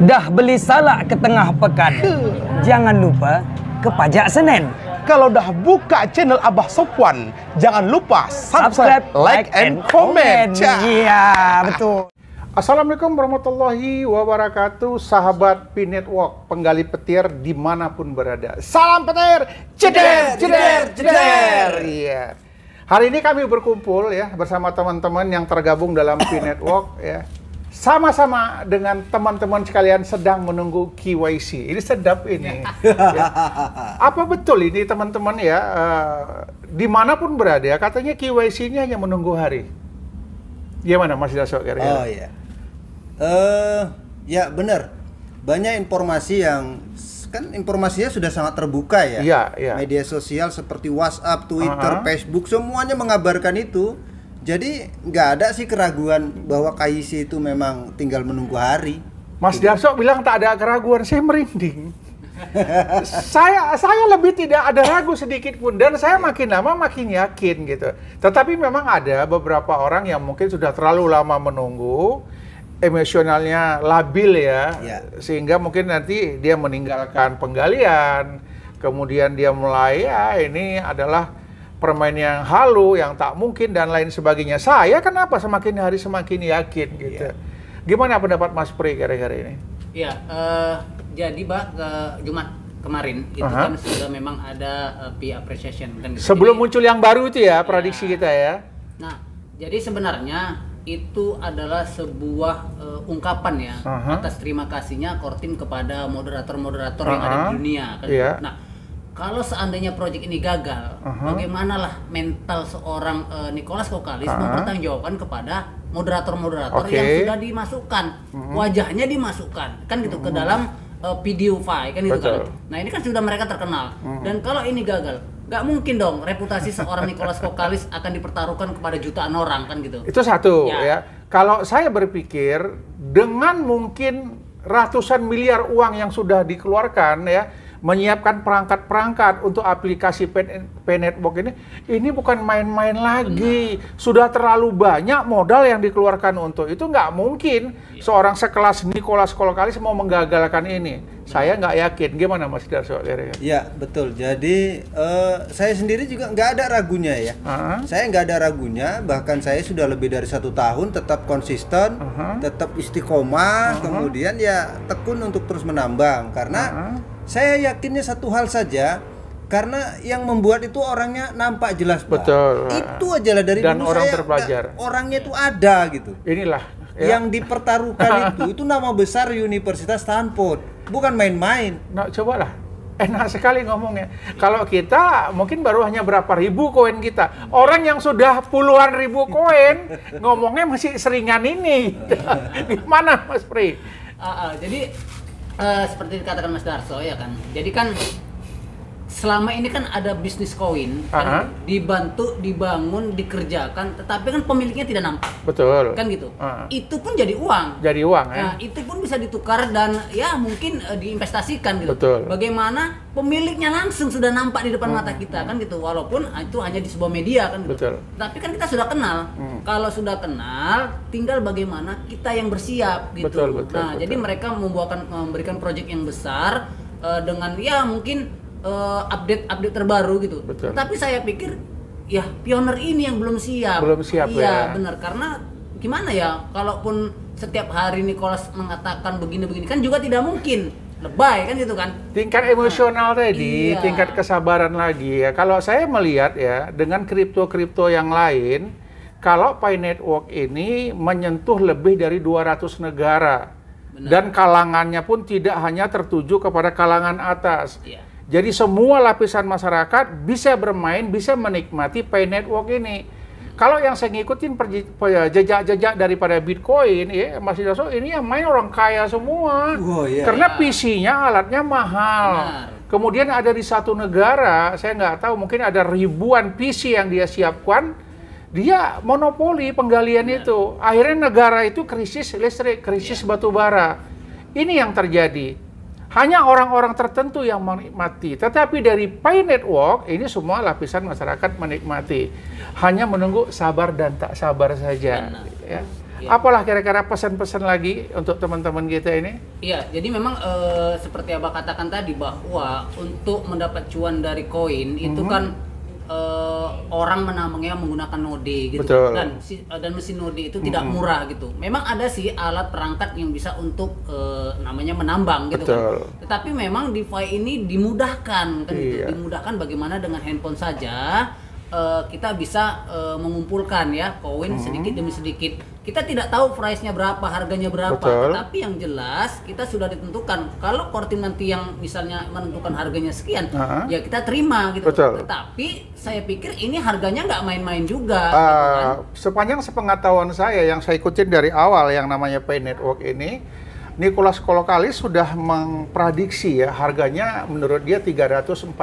Dah beli salak ke tengah pekan. Jangan lupa ke Pajak Senen. Kalau dah buka channel Abah Sopwan, jangan lupa subscribe, like, and comment. Iya, betul. Assalamualaikum warahmatullahi wabarakatuh, sahabat P Network, penggali petir dimanapun berada. Salam petir, ceder, ceder, ceder. Iya. Hari ini kami berkumpul ya bersama teman-teman yang tergabung dalam P Network ya. Sama-sama dengan teman-teman sekalian sedang menunggu KYC. Ini sedap ini. Ya. Apa betul ini teman-teman ya? Dimanapun berada, katanya KYC ini hanya menunggu hari. Gimana Mas Daso kira-kira? Oh iya. Ya benar. Banyak informasi yang kan informasinya sudah sangat terbuka ya. Iya, iya. Media sosial seperti WhatsApp, Twitter, Facebook semuanya mengabarkan itu. Jadi nggak ada sih keraguan bahwa KYC itu memang tinggal menunggu hari. Mas Daso bilang tak ada keraguan, saya merinding. saya lebih tidak ada ragu sedikit pun, dan saya makin lama makin yakin gitu. Tetapi memang ada beberapa orang yang mungkin sudah terlalu lama menunggu, emosionalnya labil ya, sehingga mungkin nanti dia meninggalkan penggalian, kemudian dia mulai ini adalah permainan yang halu, yang tak mungkin dan lain sebagainya. Saya kenapa semakin hari semakin yakin gitu. Gimana pendapat Mas Pri kira-kira ini? Iya, jadi Jumat kemarin itu kan sudah memang ada fee appreciation kan. Sebelum muncul yang baru itu ya, prediksi kita ya. Nah, jadi sebenarnya itu adalah sebuah ungkapan ya atas terima kasihnya Kortim kepada moderator-moderator yang ada di dunia kan. Nah, kalau seandainya proyek ini gagal, bagaimanalah mental seorang Nicholas Kokalis mempertanggungjawabkan kepada moderator-moderator yang sudah dimasukkan, wajahnya dimasukkan, kan gitu ke dalam video file kan gitu kan. Nah ini kan sudah mereka terkenal, dan kalau ini gagal, nggak mungkin dong reputasi seorang Nicholas Kokalis akan dipertaruhkan kepada jutaan orang kan gitu. Itu satu ya. Kalau saya berpikir dengan mungkin ratusan miliar uang yang sudah dikeluarkan ya, menyiapkan perangkat-perangkat untuk aplikasi P Network ini bukan main-main lagi. Sudah terlalu banyak modal yang dikeluarkan untuk itu. Nggak mungkin seorang sekelas Nicholas Kokalis mau menggagalkan ini. Saya nggak yakin. Gimana Mas Darso? Ya betul. Jadi saya sendiri juga nggak ada ragunya ya. Saya nggak ada ragunya. Bahkan saya sudah lebih dari 1 tahun tetap konsisten, tetap istiqomah, kemudian ya tekun untuk terus menambang. Karena saya yakinnya satu hal saja, karena yang membuat itu orangnya nampak jelas, Pak. Betul. Itu aja lah dari dan dulu orang saya terpelajar. Orangnya itu ada gitu. Inilah ya. Yang dipertaruhkan itu nama besar Universitas Stanford, bukan main-main. Nah, cobalah. Enak sekali ngomongnya. Kalau kita mungkin baru hanya berapa ribu koin kita. Orang yang sudah puluhan ribu koin ngomongnya masih seringan ini. Gimana Mas Pri? Jadi seperti dikatakan Mas Darso ya kan. Jadi kan selama ini kan ada bisnis koin kan dibantu, dibangun, dikerjakan, tetapi kan pemiliknya tidak nampak. Betul. Kan gitu. Itu pun jadi uang. Jadi uang ya. Nah, itu pun bisa ditukar dan ya mungkin diinvestasikan gitu. Betul. Bagaimana pemiliknya langsung sudah nampak di depan mata kita kan gitu. Walaupun itu hanya di sebuah media kan gitu. Betul. Tapi kan kita sudah kenal. Kalau sudah kenal, tinggal bagaimana kita yang bersiap gitu. Betul, betul. Jadi mereka memberikan proyek yang besar dengan ya mungkin update terbaru gitu. Betul. Tapi saya pikir ya pioner ini yang belum siap. Belum siap ya. Iya benar, karena gimana ya, kalaupun setiap hari Nicholas mengatakan begini-begini kan juga tidak mungkin. Lebay kan gitu kan. Tingkat emosional tadi, tingkat kesabaran lagi ya. Kalau saya melihat ya dengan kripto-kripto yang lain, kalau Pi Network ini menyentuh lebih dari 200 negara. Benar. Dan kalangannya pun tidak hanya tertuju kepada kalangan atas. Jadi semua lapisan masyarakat bisa bermain, bisa menikmati Pi Network ini. Kalau yang saya ngikutin jejak-jejak daripada Bitcoin, ya Mas Daso, ini yang main orang kaya semua. Karena PC-nya, alatnya mahal. Kemudian ada di satu negara, saya nggak tahu, mungkin ada ribuan PC yang dia siapkan. Dia monopoli penggalian itu. Akhirnya negara itu krisis listrik, krisis batu bara. Ini yang terjadi. Hanya orang-orang tertentu yang menikmati. Tetapi dari Pi Network, ini semua lapisan masyarakat menikmati. Hanya menunggu sabar dan tak sabar saja. Ya. Apalah kira-kira pesan-pesan lagi untuk teman-teman kita ini? Iya, jadi memang seperti Abah katakan tadi bahwa untuk mendapat cuan dari koin itu kan orang menambangnya menggunakan node gitu. Betul. Dan mesin node itu tidak murah gitu. Memang ada sih alat perangkat yang bisa untuk namanya menambang gitu. Betul. Kan. Tetapi memang DeFi ini dimudahkan kan gitu. Dimudahkan bagaimana dengan handphone saja kita bisa mengumpulkan ya koin sedikit demi sedikit. Kita tidak tahu price-nya berapa, harganya berapa. Betul. Tetapi yang jelas kita sudah ditentukan. Kalau Kortim nanti yang misalnya menentukan harganya sekian, ya kita terima gitu. Betul. Tetapi saya pikir ini harganya nggak main-main juga. Gitu kan. Sepanjang sepengetahuan saya yang saya ikutin dari awal yang namanya Pay Network ini, Nicholas Colocalis sudah memprediksi ya harganya menurut dia 314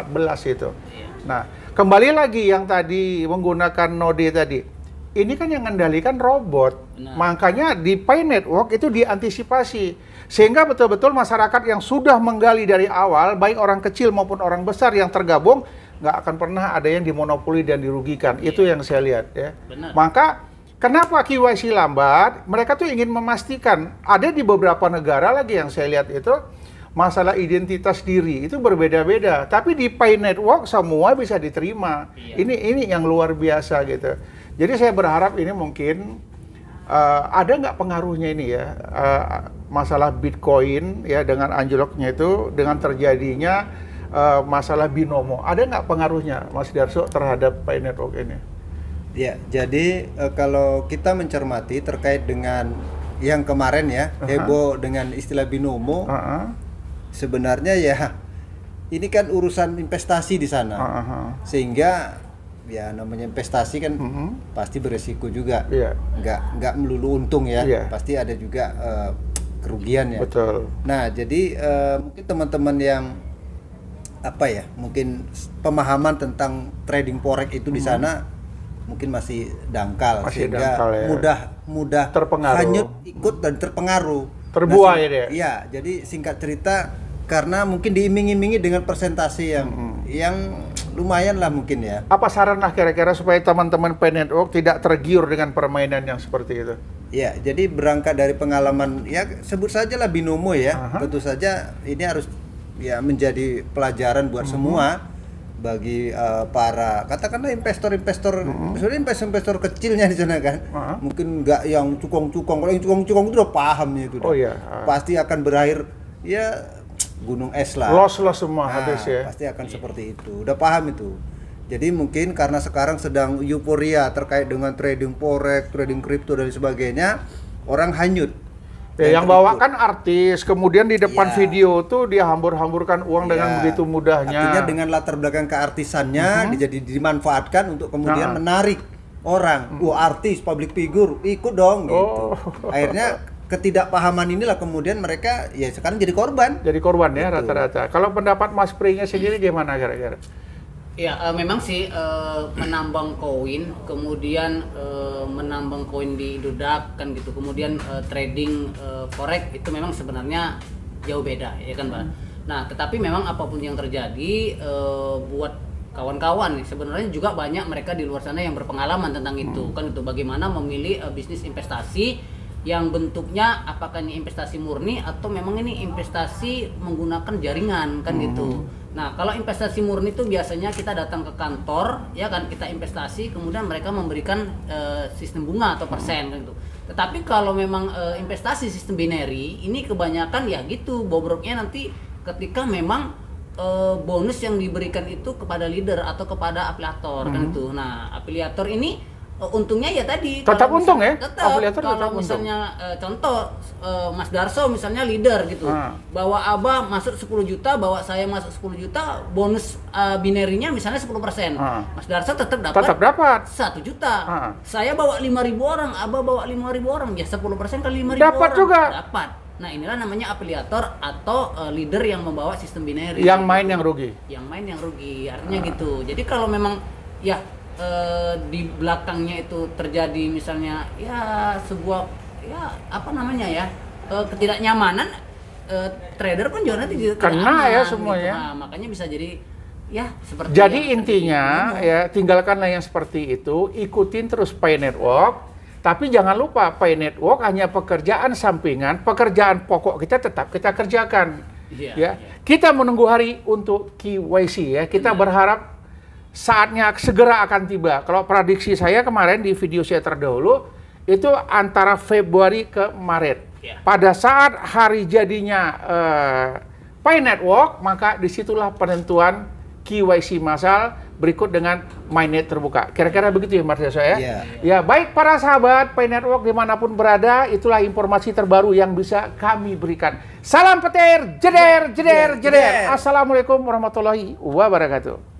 itu. Iya. Nah, kembali lagi yang tadi menggunakan node tadi. Ini kan yang mengendalikan robot. Benar. Makanya di Pay Network itu diantisipasi. Sehingga betul-betul masyarakat yang sudah menggali dari awal, baik orang kecil maupun orang besar yang tergabung, nggak akan pernah ada yang dimonopoli dan dirugikan. Itu yang saya lihat ya. Benar. Maka kenapa KYC lambat? Mereka tuh ingin memastikan. Ada di beberapa negara lagi yang saya lihat itu masalah identitas diri itu berbeda-beda. Tapi di Pay Network semua bisa diterima. Iya. Ini yang luar biasa gitu. Jadi saya berharap ini mungkin ada nggak pengaruhnya ini ya masalah Bitcoin ya dengan anjloknya itu dengan terjadinya masalah binomo. Ada nggak pengaruhnya Mas Darso terhadap Pay Network ini? Ya, jadi kalau kita mencermati terkait dengan yang kemarin ya heboh dengan istilah binomo, sebenarnya ya ini kan urusan investasi di sana, sehingga ya namanya investasi kan pasti beresiko juga, nggak melulu untung ya, pasti ada juga kerugian ya. Betul. Nah jadi mungkin teman-teman yang apa ya, mungkin pemahaman tentang trading forex itu di sana mungkin masih dangkal, sehingga dangkal, ya. mudah Terpengaruh. hanyut ikut dan terpengaruh. Terbuai Nah, dia. Iya, jadi singkat cerita karena mungkin diiming-imingi dengan persentase yang lumayan lah mungkin ya. Apa saran lah kira-kira supaya teman-teman Pay Network tidak tergiur dengan permainan yang seperti itu? Ya, jadi berangkat dari pengalaman ya sebut saja lah binomo ya. Tentu saja ini harus ya menjadi pelajaran buat semua bagi para katakanlah investor-investor, sebenarnya investor kecilnya di sana kan. Mungkin nggak yang cukong-cukong. Kalau yang cukong-cukong itu udah paham ya itu. Oh iya. Pasti akan berakhir ya gunung es lah. Loss semua habis ya. Pasti akan seperti itu. Udah paham itu. Jadi mungkin karena sekarang sedang euforia terkait dengan trading forex, trading kripto dan sebagainya, orang hanyut. Ya, yang bawa kan artis, kemudian di depan Iya. video tuh dia hambur-hamburkan uang dengan begitu mudahnya. Artinya dengan latar belakang keartisannya dimanfaatkan untuk kemudian menarik orang. Artis, public figure, ikut dong gitu. Akhirnya ketidakpahaman inilah kemudian mereka ya sekarang jadi korban. Jadi korban ya Betul. rata-rata. Kalau pendapat Mas Pringnya sendiri gimana kira-kira? Ya, memang sih menambang koin, kemudian menambang koin di Dodak kan gitu, kemudian trading forex itu memang sebenarnya jauh beda ya kan Pak. Nah, tetapi memang apapun yang terjadi buat kawan-kawan nih sebenarnya juga banyak mereka di luar sana yang berpengalaman tentang itu kan itu bagaimana memilih bisnis investasi yang bentuknya apakah ini investasi murni atau memang ini investasi menggunakan jaringan kan gitu. Nah, kalau investasi murni itu biasanya kita datang ke kantor, ya kan, kita investasi, kemudian mereka memberikan sistem bunga atau persen kan gitu. Tetapi kalau memang investasi sistem binary, ini kebanyakan ya gitu, bobroknya nanti ketika memang bonus yang diberikan itu kepada leader atau kepada afiliator kan itu. Nah, afiliator ini untungnya ya tadi Tetap kalau untung misal- ya? tetap Afiliator kalau tetap untung. misalnya contoh Mas Darso misalnya leader gitu, bawa Abah masuk 10 juta, bawa saya masuk 10 juta, bonus binary-nya misalnya 10%. Mas Darso tetap dapat 1 juta. Saya bawa 5.000 orang, Abah bawa 5.000 orang, ya 10% kali 5.000 Dapat orang. juga. Dapat. Nah, inilah namanya afiliator atau leader yang membawa sistem binary. Yang main yang rugi. Yang main yang rugi, artinya gitu. Jadi kalau memang ya di belakangnya itu terjadi misalnya ya sebuah ya apa namanya ya ketidaknyamanan, trader pun juga nanti tidak Kena aman, ya semuanya. gitu. Nah, makanya bisa jadi ya seperti Jadi yang intinya tadi. ya tinggalkanlah yang seperti itu, ikutin terus Pay Network. Tapi jangan lupa, Pi Network hanya pekerjaan sampingan, pekerjaan pokok kita tetap kita kerjakan. Ya, kita menunggu hari untuk KYC ya. Kita berharap saatnya segera akan tiba. Kalau prediksi saya kemarin di video saya terdahulu itu antara Februari ke Maret. Pada saat hari jadinya Pi Network, maka disitulah penentuan KYC massal berikut dengan mainnet terbuka. Kira-kira begitu ya Mas Deso ya? Ya, baik para sahabat Pi Network dimanapun berada, itulah informasi terbaru yang bisa kami berikan. Salam petir, jeder, jeder, jeder. Assalamualaikum warahmatullahi wabarakatuh.